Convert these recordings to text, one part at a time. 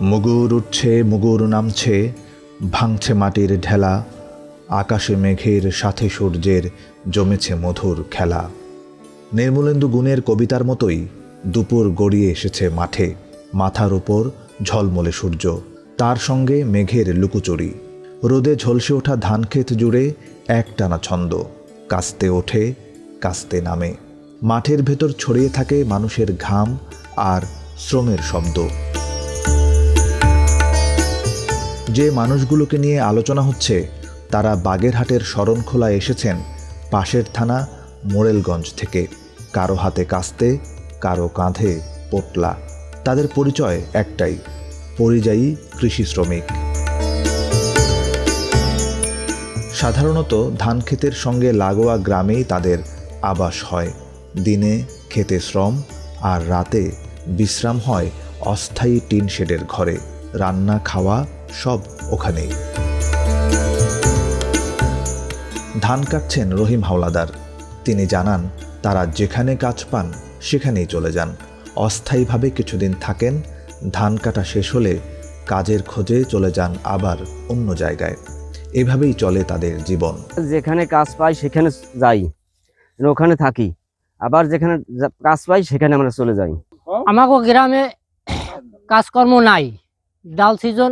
মুগুর উঠছে মুগুর নামছে, ভাঙছে মাটির ঢেলা, আকাশে মেঘের সাথে সূর্যের জমেছে মধুর খেলা। নির্মলেন্দু গুণের কবিতার মতোই দুপুর গড়িয়ে এসেছে মাঠে, মাথার উপর ঝলমলে সূর্য, তার সঙ্গে মেঘের লুকোচুরি। রোদে ঝলসে ওঠা ধানক্ষেত জুড়ে একটানা ছন্দ, কাস্তে ওঠে কাস্তে নামে। মাঠের ভেতর ছড়িয়ে থাকে মানুষের ঘাম আর শ্রমের শব্দ। যে মানুষগুলোকে নিয়ে আলোচনা হচ্ছে তারা বাগেরহাটের শরণখোলায় এসেছেন পাশের থানা মোরেলগঞ্জ থেকে। কারো হাতে কাস্তে, কারো কাঁধে পোটলা। তাদের পরিচয় একটাই, পরিযায়ী কৃষি শ্রমিক। সাধারণত ধানক্ষেতের সঙ্গে লাগোয়া গ্রামেই তাদের আবাস হয়। দিনে খেতে শ্রম আর রাতে বিশ্রাম হয় অস্থায়ী টিন শেডের ঘরে। রান্না খাওয়া সব ওখানেই। ধান কাটছেন রহিম হাওলাদার। তিনি জানান তারা যেখানে কাজ পান সেখানেই চলে যান। অস্থায়ীভাবে কিছুদিন থাকেন, ধান কাটা শেষ হলে কাজের খোঁজে চলে যান আবার অন্য জায়গায়। এভাবেই চলে তাদের জীবন। যেখানে কাজ পাই সেখানে যাই, ওখানে থাকি, আবার যেখানে কাজ পাই সেখানে আমরা চলে যাই। আমাকে গ্রামে কাজকর্ম নাই, ডাল সিজন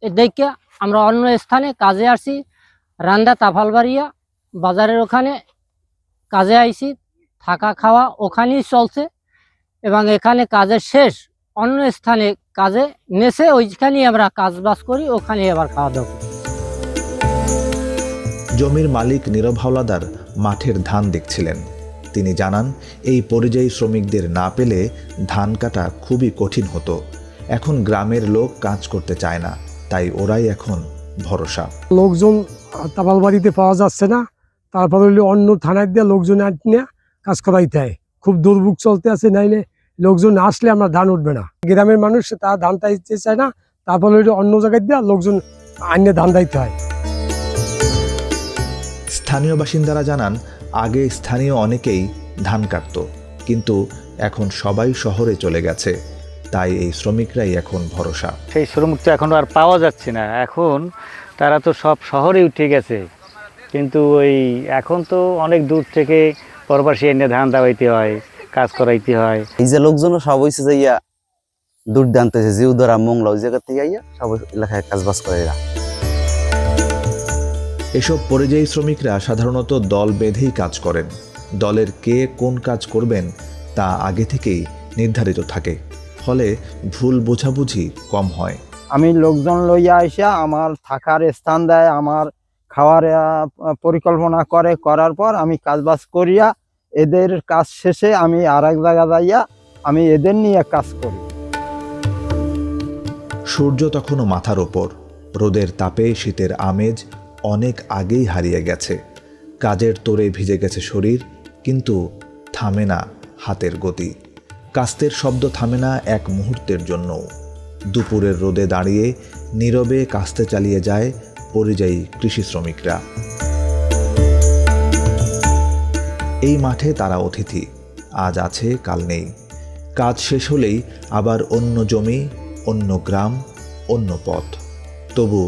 দেখে আমরা অন্য স্থানে কাজে আসি। রান্দা তাফালবাড়িয়া বাজারের ওখানে কাজে আইছি, থাকা খাওয়া ওখানেই চলছে এবং এখানে কাজের শেষ অন্য স্থানে কাজে নেছে, ওইখানেই আমরা কাজ বাজ করি, ওখানে আবার খাওয়া দাওয়া করি। জমির মালিক নীরব হাওলাদার মাঠের ধান দেখছিলেন। তিনি জানান এই পরিযায়ী শ্রমিকদের না পেলে ধান কাটা খুবই কঠিন হতো। এখন গ্রামের লোক কাজ করতে চায় না, তাই ওরাই এখন ভরসা। লোকজন তাপালবাড়িতে পাওয়া যাচ্ছে না, তারপর হইলে অন্য থানায় দিয়ে লোকজন নিয়ে কাজ করাইতে হয়। খুব দুর্ভোগ চলতে আছে, নাইলে লোকজন আসলে আমরা ধান উঠবে না। গ্রামের মানুষ তারা ধান তাইতে চায় না, তারপর হইলে অন্য জায়গায় দিয়ে লোকজন আইনে ধান দাইতে হয়। স্থানীয় বাসিন্দারা জানান আগে স্থানীয় অনেকেই ধান কাটত, কিন্তু এখন সবাই শহরে চলে গেছে, তাই এই শ্রমিকরাই এখন ভরসা। সেই শ্রমিক তো এখন আর পাওয়া যাচ্ছে না। এখন তারা তো সব শহরে উঠে গেছে, কিন্তু ওই এখন তো অনেক দূর থেকে পরবাসী এনে ধান দাওয়াইতে হয়, কাজ করাইতে হয়। এই যে লোকজন সব হয়েছে যে ইয়া দূর দানতেছে, জিউদরা মোংলা ওই জায়গা থেকে ইয়া সব এলাকায় কাজ বাজ করে এরা। এসব পরিযায়ী শ্রমিকরা সাধারণত দল বেঁধেই কাজ করেন। দলের কে কোন কাজ করবেন তা আগে থেকেই নির্ধারিত থাকে, ফলে ভুল বোঝাবুঝি কম হয়। আমি লোকজন লইয়া আইসা আমার থাকার স্থান দেয়, আমার খাওয়ার পরিকল্পনা করার পর আমি কাজবাজ করিয়া এদের কাজ শেষে আমি আর এক জায়গা যাইয়া আমি এদের নিয়ে কাজ করি। সূর্য তখনও মাথার ওপর, রোদের তাপে শীতের আমেজ অনেক আগেই হারিয়ে গেছে। কাজের তোড়ে ভিজে গেছে শরীর, কিন্তু থামে না হাতের গতি। কাস্তের শব্দ থামে না এক মুহূর্তের জন্যও। দুপুরের রোদে দাঁড়িয়ে নীরবে কাস্তে চালিয়ে যায় পরিযায়ী কৃষি শ্রমিকরা। এই মাঠে তারা অতিথি, আজ আছে কাল নেই। কাজ শেষ হলেই আবার অন্য জমি, অন্য গ্রাম, অন্য পথ। তবু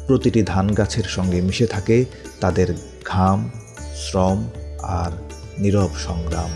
প্রতিটি ধান গাছের সঙ্গে মিশে থাকে তাদের ঘাম, শ্রম আর নীরব সংগ্রাম।